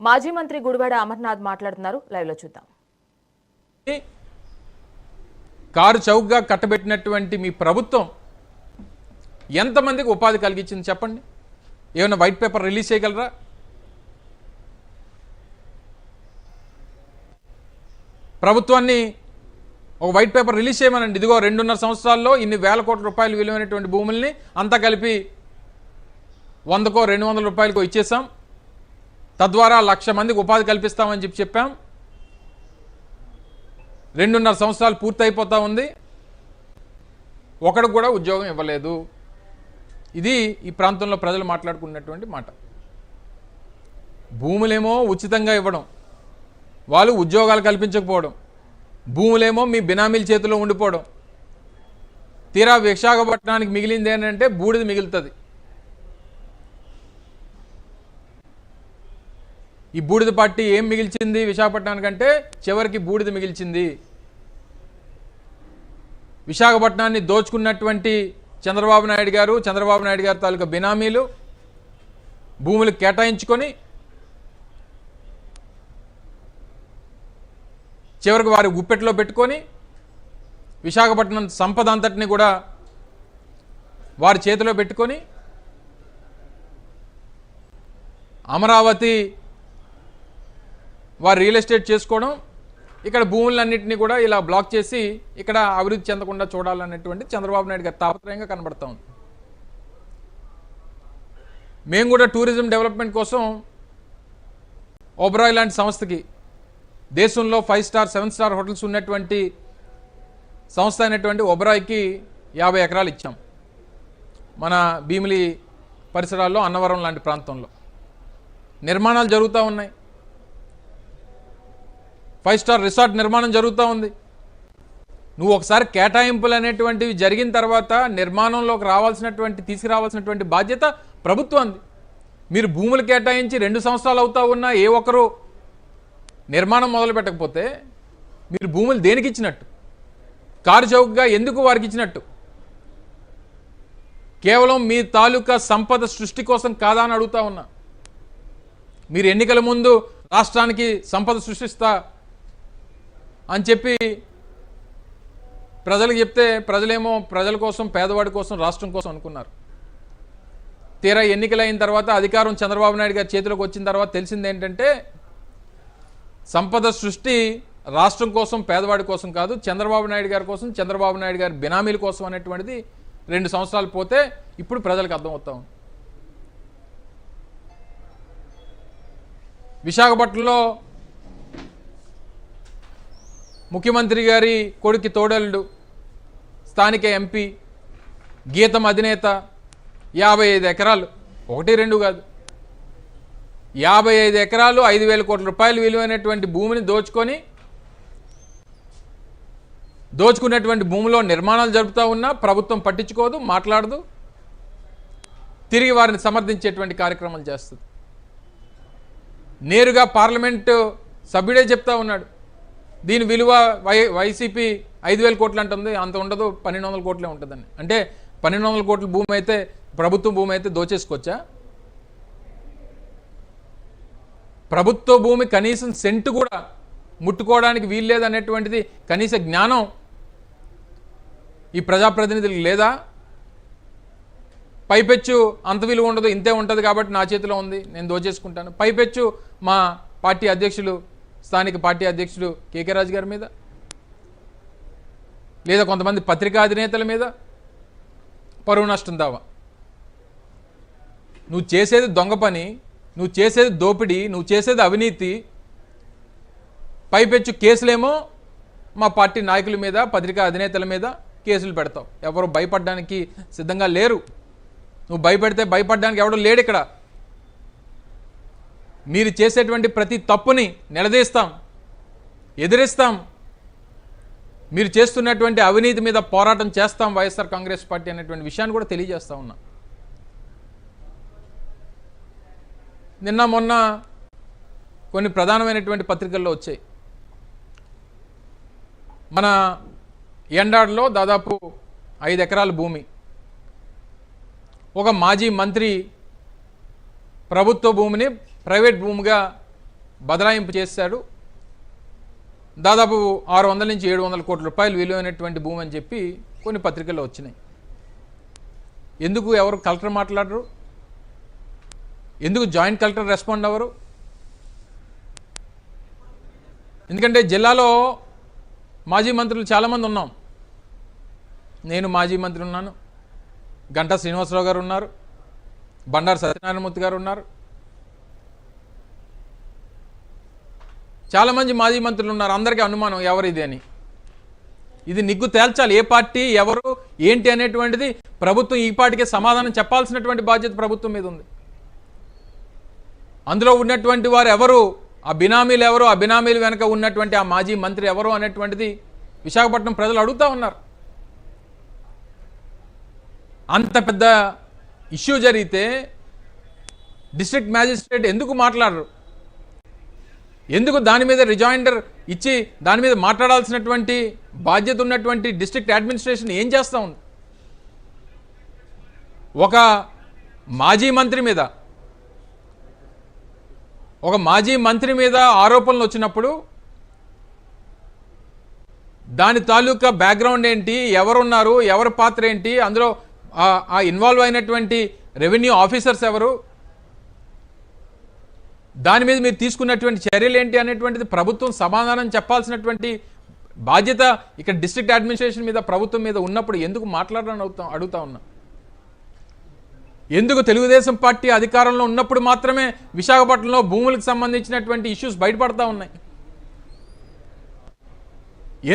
మాజీ మంత్రి గుడివాడ అమర్నాథ్ మాట్లాడుతున్నారు. లైవ్ లో చూద్దాం. కారు చౌకగా కట్టబెట్టినటువంటి మీ ప్రభుత్వం ఎంతమందికి ఉపాధి కలిగించింది చెప్పండి. ఏమైనా వైట్ పేపర్ రిలీజ్ చేయగలరా? ప్రభుత్వాన్ని ఒక వైట్ పేపర్ రిలీజ్ చేయమనండి. ఇదిగో 2.5 సంవత్సరాల్లో ఇన్ని వేల కోట్ల రూపాయలు విలువైనటువంటి భూముల్ని అంతా కలిపి 100కో 200 రూపాయలకో ఇచ్చేసాం, తద్వారా 1,00,000 మందికి ఉపాధి కల్పిస్తామని చెప్పాం. 2.5 సంవత్సరాలు పూర్తయిపోతా ఉంది, ఒకడికి కూడా ఉద్యోగం ఇవ్వలేదు. ఇది ఈ ప్రాంతంలో ప్రజలు మాట్లాడుకున్నటువంటి మాట. భూములేమో ఉచితంగా ఇవ్వడం, వాళ్ళు ఉద్యోగాలు కల్పించకపోవడం, భూములేమో మీ బినామీల చేతిలో ఉండిపోవడం. తీరా విశాఖపట్నానికి మిగిలింది ఏంటంటే బూడిద మిగులుతుంది. ఈ బూడిద పార్టీ ఏం మిగిల్చింది విశాఖపట్నానికంటే? చివరికి బూడిద మిగిల్చింది. విశాఖపట్నాన్ని దోచుకున్నటువంటి చంద్రబాబు నాయుడు గారు తాలూకా బినామీలు భూములు కేటాయించుకొని చివరికి వారి గుప్పెట్లో పెట్టుకొని విశాఖపట్నం సంపద అంతటిని కూడా వారి చేతిలో పెట్టుకొని అమరావతి వారు రియల్ ఎస్టేట్ చేసుకోవడం, ఇక్కడ భూములన్నింటినీ కూడా ఇలా బ్లాక్ చేసి ఇక్కడ అభివృద్ధి చెందకుండా చూడాలనేటువంటి చంద్రబాబు నాయుడు గారి తాపత్రయంగా కనబడతా ఉంది. మేము కూడా టూరిజం డెవలప్మెంట్ కోసం ఓబరాయ్ లాంటి సంస్థకి, దేశంలో 5 స్టార్ 7 స్టార్ హోటల్స్ ఉన్నటువంటి సంస్థ అయినటువంటి ఓబరాయ్కి 50 ఎకరాలు ఇచ్చాం. మన భీమిలి పరిసరాల్లో అన్నవరం లాంటి ప్రాంతంలో నిర్మాణాలు జరుగుతూ ఉన్నాయి. 5 స్టార్ రిసార్ట్ నిర్మాణం జరుగుతూ ఉంది. నువ్వు ఒకసారి కేటాయింపులు అనేటువంటివి జరిగిన తర్వాత నిర్మాణంలోకి తీసుకురావాల్సినటువంటి బాధ్యత ప్రభుత్వానికి. మీరు భూములు కేటాయించి 2 సంవత్సరాలు అవుతా ఉన్నా ఏ ఒక్కరు నిర్మాణం మొదలు పెట్టకపోతే మీరు భూములు దేనికి ఇచ్చినట్టు? కారు చౌకగా ఎందుకు వారికి ఇచ్చినట్టు? కేవలం మీ తాలూకా సంపద సృష్టి కోసం కాదా అని అడుగుతా ఉన్నా. మీరు ఎన్నికల ముందు రాష్ట్రానికి సంపద సృష్టిస్తా అని చెప్పి ప్రజలకు చెప్తే ప్రజలేమో ప్రజల కోసం, పేదవాడి కోసం, రాష్ట్రం కోసం అనుకున్నారు. తీరా ఎన్నికలైన తర్వాత అధికారం చంద్రబాబు నాయుడు గారి చేతిలోకి వచ్చిన తర్వాత తెలిసింది ఏంటంటే సంపద సృష్టి రాష్ట్రం కోసం, పేదవాడి కోసం కాదు, చంద్రబాబు నాయుడు గారి కోసం, చంద్రబాబు నాయుడు గారి బినామీల కోసం అనేటువంటిది 2 సంవత్సరాలు పోతే ఇప్పుడు ప్రజలకు అర్థమవుతా ఉంది. విశాఖపట్నంలో ముఖ్యమంత్రి గారి కొడుకు తోడలుడు, స్థానిక ఎంపీ, గీతం అధినేత 55 ఎకరాలు, 1-2 కాదు, 55 ఎకరాలు 5,000 కోట్ల రూపాయలు విలువైనటువంటి భూమిని దోచుకున్నటువంటి భూమిలో నిర్మాణాలు జరుపుతూ ఉన్నా ప్రభుత్వం పట్టించుకోదు, మాట్లాడదు, తిరిగి వారిని సమర్థించేటువంటి కార్యక్రమాలు చేస్తుంది. నేరుగా పార్లమెంటు సభ్యుడే చెప్తా ఉన్నాడు, దీని విలువ వైసీపీ 5,000 కోట్లు అంటుంది, అంత ఉండదు, 1,200 కోట్లే ఉంటుందని. అంటే 1,200 కోట్ల భూమి అయితే, ప్రభుత్వ భూమి అయితే దోచేసుకోవచ్చా? ప్రభుత్వ భూమి కనీసం సెంటు కూడా ముట్టుకోవడానికి వీల్లేదనేటువంటిది కనీస జ్ఞానం ఈ ప్రజాప్రతినిధులకు లేదా? పైపెచ్చు అంత విలువ ఉండదు, ఇంతే ఉంటుంది కాబట్టి నా చేతిలో ఉంది, నేను దోచేసుకుంటాను. పైపెచ్చు మా పార్టీ అధ్యక్షులు, స్థానిక పార్టీ అధ్యక్షుడు కేకే రాజు గారి మీద, లేదా కొంతమంది పత్రికా అధినేతల మీద పరువు నష్టం దావా. నువ్వు చేసేది దొంగ పని, నువ్వు చేసేది దోపిడీ, నువ్వు చేసేది అవినీతి. పైపెచ్చు కేసులేమో మా పార్టీ నాయకుల మీద, పత్రికా అధినేతల మీద కేసులు పెడతావు. ఎవరు భయపడడానికి సిద్ధంగా లేరు. నువ్వు భయపెడితే భయపడడానికి ఎవడో లేడు ఇక్కడ. మీరు చేసేటువంటి ప్రతి తప్పుని నిలదీస్తాం, ఎదిరిస్తాం. మీరు చేస్తున్నటువంటి అవినీతి మీద పోరాటం చేస్తాం వైఎస్ఆర్ కాంగ్రెస్ పార్టీ అనేటువంటి విషయాన్ని కూడా తెలియజేస్తా ఉన్నా. నిన్న మొన్న కొన్ని ప్రధానమైనటువంటి పత్రికల్లో వచ్చాయి. మన ఎండాడలో దాదాపు 5 ఎకరాల భూమి, ఒక మాజీ మంత్రి ప్రభుత్వ భూమిని ప్రైవేట్ భూమిగా బదలాయింపు చేశాడు. దాదాపు 600 నుంచి 700 కోట్ల రూపాయలు విలువైనటువంటి భూమి అని చెప్పి కొన్ని పత్రికల్లో వచ్చినాయి. ఎందుకు ఎవరు కలెక్టర్ మాట్లాడరు? ఎందుకు జాయింట్ కలెక్టర్ రెస్పాండ్ అవ్వరు? ఎందుకంటే జిల్లాలో మాజీ మంత్రులు చాలామంది ఉన్నాం. నేను మాజీ మంత్రి ఉన్నాను, గంటా శ్రీనివాసరావు గారు ఉన్నారు, బండారు సత్యనారాయణమూర్తి గారు ఉన్నారు, చాలామంది మాజీ మంత్రులు ఉన్నారు. అందరికీ అనుమానం ఎవరు ఇది అని. ఇది నిగ్గు తేల్చాలి. ఏ పార్టీ ఎవరు ఏంటి అనేటువంటిది ప్రభుత్వం ఈ పార్టీకే సమాధానం చెప్పాల్సినటువంటి బాధ్యత ప్రభుత్వం మీద ఉంది. అందులో ఉన్నటువంటి వారు ఎవరు, ఆ బినామీలు ఎవరు, ఆ బినామీలు వెనక ఉన్నటువంటి ఆ మాజీ మంత్రి ఎవరు అనేటువంటిది విశాఖపట్నం ప్రజలు అడుగుతూ ఉన్నారు. అంత పెద్ద ఇష్యూ జరిగితే డిస్ట్రిక్ట్ మ్యాజిస్ట్రేట్ ఎందుకు మాట్లాడరు? ఎందుకు దాని మీద రిజాయిండర్ ఇచ్చి దాని మీద మాట్లాడాల్సినటువంటి బాధ్యత ఉన్నటువంటి డిస్ట్రిక్ట్ అడ్మినిస్ట్రేషన్ ఏం చేస్తూ ఉంది? ఒక మాజీ మంత్రి మీద ఆరోపణలు వచ్చినప్పుడు దాని తాలూకా బ్యాక్గ్రౌండ్ ఏంటి, ఎవరున్నారు, ఎవరి పాత్ర ఏంటి, అందులో ఆ ఇన్వాల్వ్ అయినటువంటి రెవెన్యూ ఆఫీసర్స్ ఎవరు, దాని మీద మీరు తీసుకున్నటువంటి చర్యలు ఏంటి అనేటువంటిది ప్రభుత్వం సమాధానం చెప్పాల్సినటువంటి బాధ్యత ఇక్కడ డిస్ట్రిక్ట్ అడ్మినిస్ట్రేషన్ మీద ప్రభుత్వం మీద ఉన్నప్పుడు ఎందుకు మాట్లాడని అడుగుతా ఉన్నా. ఎందుకు తెలుగుదేశం పార్టీ అధికారంలో ఉన్నప్పుడు మాత్రమే విశాఖపట్నంలో భూములకు సంబంధించినటువంటి ఇష్యూస్ బయటపడతా ఉన్నాయి?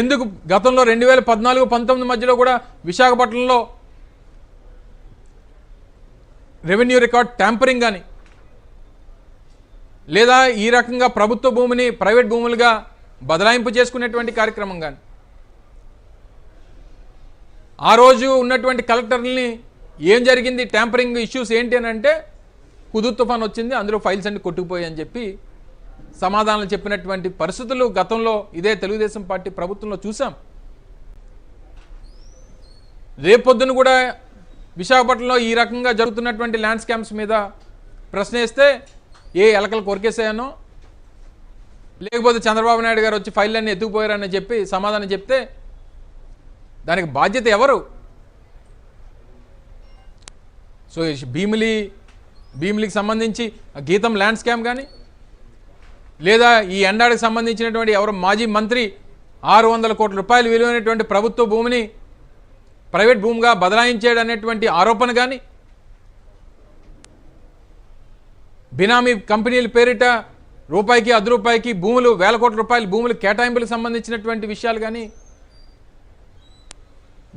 ఎందుకు గతంలో 2014-19 మధ్యలో కూడా విశాఖపట్నంలో రెవెన్యూ రికార్డ్ ట్యాంపరింగ్ కానీ లేదా ఈ రకంగా ప్రభుత్వ భూమిని ప్రైవేట్ భూములుగా బదలాయింపు చేసుకునేటువంటి కార్యక్రమం కానీ, ఆ రోజు ఉన్నటువంటి కలెక్టర్ని ఏం జరిగింది, ట్యాంపరింగ్ ఇష్యూస్ ఏంటి అని అంటే హుదూద్ తుఫాన్ వచ్చింది, అందులో ఫైల్స్ అన్ని కొట్టుకుపోయాయి అని చెప్పి సమాధానాలు చెప్పినటువంటి పరిస్థితులు గతంలో ఇదే తెలుగుదేశం పార్టీ ప్రభుత్వంలో చూసాం. రేపొద్దున కూడా విశాఖపట్నంలో ఈ రకంగా జరుగుతున్నటువంటి ల్యాండ్ స్కామ్స్ మీద ప్రశ్న వేస్తే ఏ ఎలకలు కొరికేసాయనో లేకపోతే చంద్రబాబు నాయుడు గారు వచ్చి ఫైల్ అన్ని ఎత్తుకుపోయారని చెప్పి సమాధానం చెప్తే దానికి బాధ్యత ఎవరు? సో భీమిలికి సంబంధించి గీతం ల్యాండ్ స్కామ్ కానీ లేదా ఈ ఎండాడికి సంబంధించినటువంటి ఎవరు మాజీ మంత్రి 600 కోట్ల రూపాయలు విలువైనటువంటి ప్రభుత్వ భూమిని ప్రైవేట్ భూమిగా బదలాయించాడు అనేటువంటి ఆరోపణ కానీ, బినామీ కంపెనీల పేరిట రూపాయికి అర్ధ రూపాయికి భూములు, వేల కోట్ల రూపాయల భూములు కేటాయింపులకు సంబంధించినటువంటి విషయాలు కానీ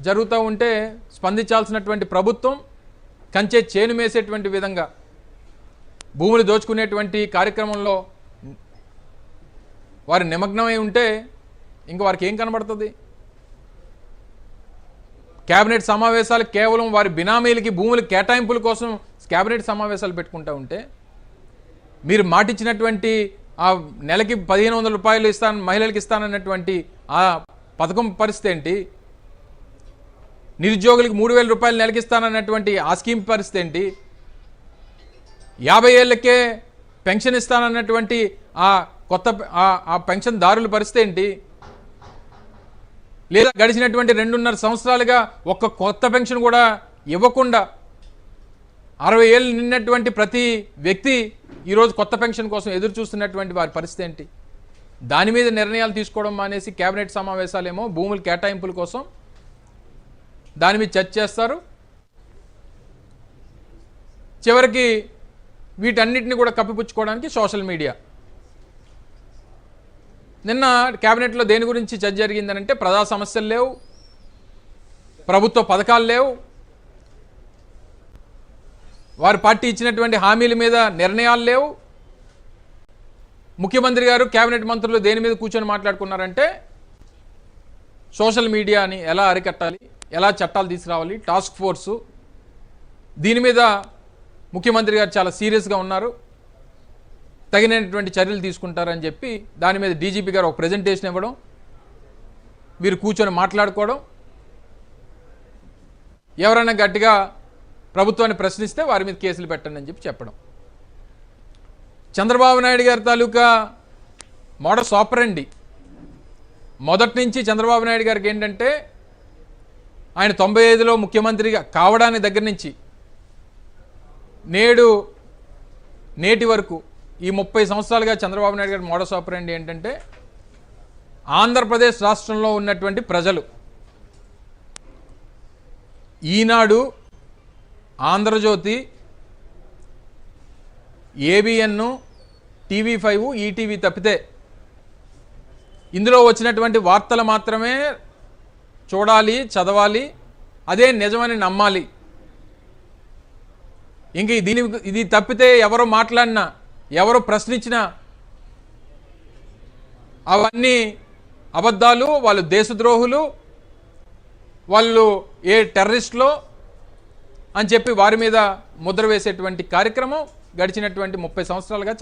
జరుగుతూ ఉంటే స్పందించాల్సినటువంటి ప్రభుత్వం కంచె చేను మేసేటువంటి విధంగా భూములు దోచుకునేటువంటి కార్యక్రమంలో వారు నిమగ్నమై ఉంటే ఇంక వారికి ఏం కనబడుతుంది? కేబినెట్ సమావేశాలు కేవలం వారి బినామీలకి భూముల కేటాయింపుల కోసం కేబినెట్ సమావేశాలు పెట్టుకుంటూ ఉంటే, మీరు మాటిచ్చినటువంటి ఆ నెలకి 1500 రూపాయలు మహిళలకు ఇస్తానన్నటువంటి ఆ పథకం పరిస్థితి ఏంటి? నిరుద్యోగులకు 3000 రూపాయలు నెలకి ఇస్తానన్నటువంటి ఆ స్కీమ్ పరిస్థితి ఏంటి? 50 ఏళ్ళకే పెన్షన్ ఇస్తానన్నటువంటి ఆ ఆ పెన్షన్దారుల పరిస్థితి ఏంటి? లేదా గడిచినటువంటి 2.5 సంవత్సరాలుగా ఒక్క కొత్త పెన్షన్ కూడా ఇవ్వకుండా 60 ఏళ్ళు నిన్నటువంటి ప్రతి వ్యక్తి ఈరోజు కొత్త పెన్షన్ కోసం ఎదురు చూస్తున్నటువంటి వారి పరిస్థితి ఏంటి? దాని మీద నిర్ణయాలు తీసుకోవడం మానేసి కేబినెట్ సమావేశాలేమో భూముల కేటాయింపుల కోసం దాని మీద చర్చ చేస్తారు. చివరికి వీటన్నిటిని కూడా కప్పిపుచ్చుకోవడానికి సోషల్ మీడియా. నిన్న కేబినెట్లో దేని గురించి చర్చ జరిగిందనంటే ప్రజా సమస్యలు లేవు, ప్రభుత్వ పథకాలు లేవు, వారి పార్టీ ఇచ్చినటువంటి హామీల మీద నిర్ణయాలు లేవు. ముఖ్యమంత్రి గారు కేబినెట్ మంత్రులు దేని మీద కూర్చొని మాట్లాడుకున్నారంటే సోషల్ మీడియాని ఎలా అరికట్టాలి, ఎలా చట్టాలు తీసుకురావాలి, టాస్క్ ఫోర్సు దీని మీద ముఖ్యమంత్రి గారు చాలా సీరియస్గా ఉన్నారు, తగినటువంటి చర్యలు తీసుకుంటారని చెప్పి దాని మీద డీజీపీ గారు ఒక ప్రెజెంటేషన్ ఇవ్వడం, వీరు కూర్చొని మాట్లాడుకోవడం, ఎవరైనా గట్టిగా ప్రభుత్వాన్ని ప్రశ్నిస్తే వారి మీద కేసులు పెట్టండి అని చెప్పి చెప్పడం. చంద్రబాబు నాయుడు గారి తాలూకా మోడస్ ఆపరండి మొదటి నుంచి చంద్రబాబు నాయుడు గారికి ఏంటంటే ఆయన 95లో ముఖ్యమంత్రిగా కావడానికి దగ్గర నుంచి నేటి వరకు ఈ 30 సంవత్సరాలుగా చంద్రబాబు నాయుడు గారి మోడస్ ఆపరండి ఏంటంటే ఆంధ్రప్రదేశ్ రాష్ట్రంలో ఉన్నటువంటి ప్రజలు ఈనాడు, ఆంధ్రజ్యోతి, ఏబిఎన్, టీవీ5, ఈటీవీ తప్పితే ఇందులో వచ్చినటువంటి వార్తలు మాత్రమే చూడాలి, చదవాలి, అదే నిజమని నమ్మాలి. ఇంక ఇది తప్పితే ఎవరు మాట్లాడినా, ఎవరు ప్రశ్నించినా అవన్నీ అబద్ధాలు, వాళ్ళు దేశద్రోహులు, వాళ్ళు ఏ టెర్రరిస్టులో అని చెప్పి వారి మీద ముద్ర వేసేటువంటి కార్యక్రమం గడిచినటువంటి 30 సంవత్సరాలుగా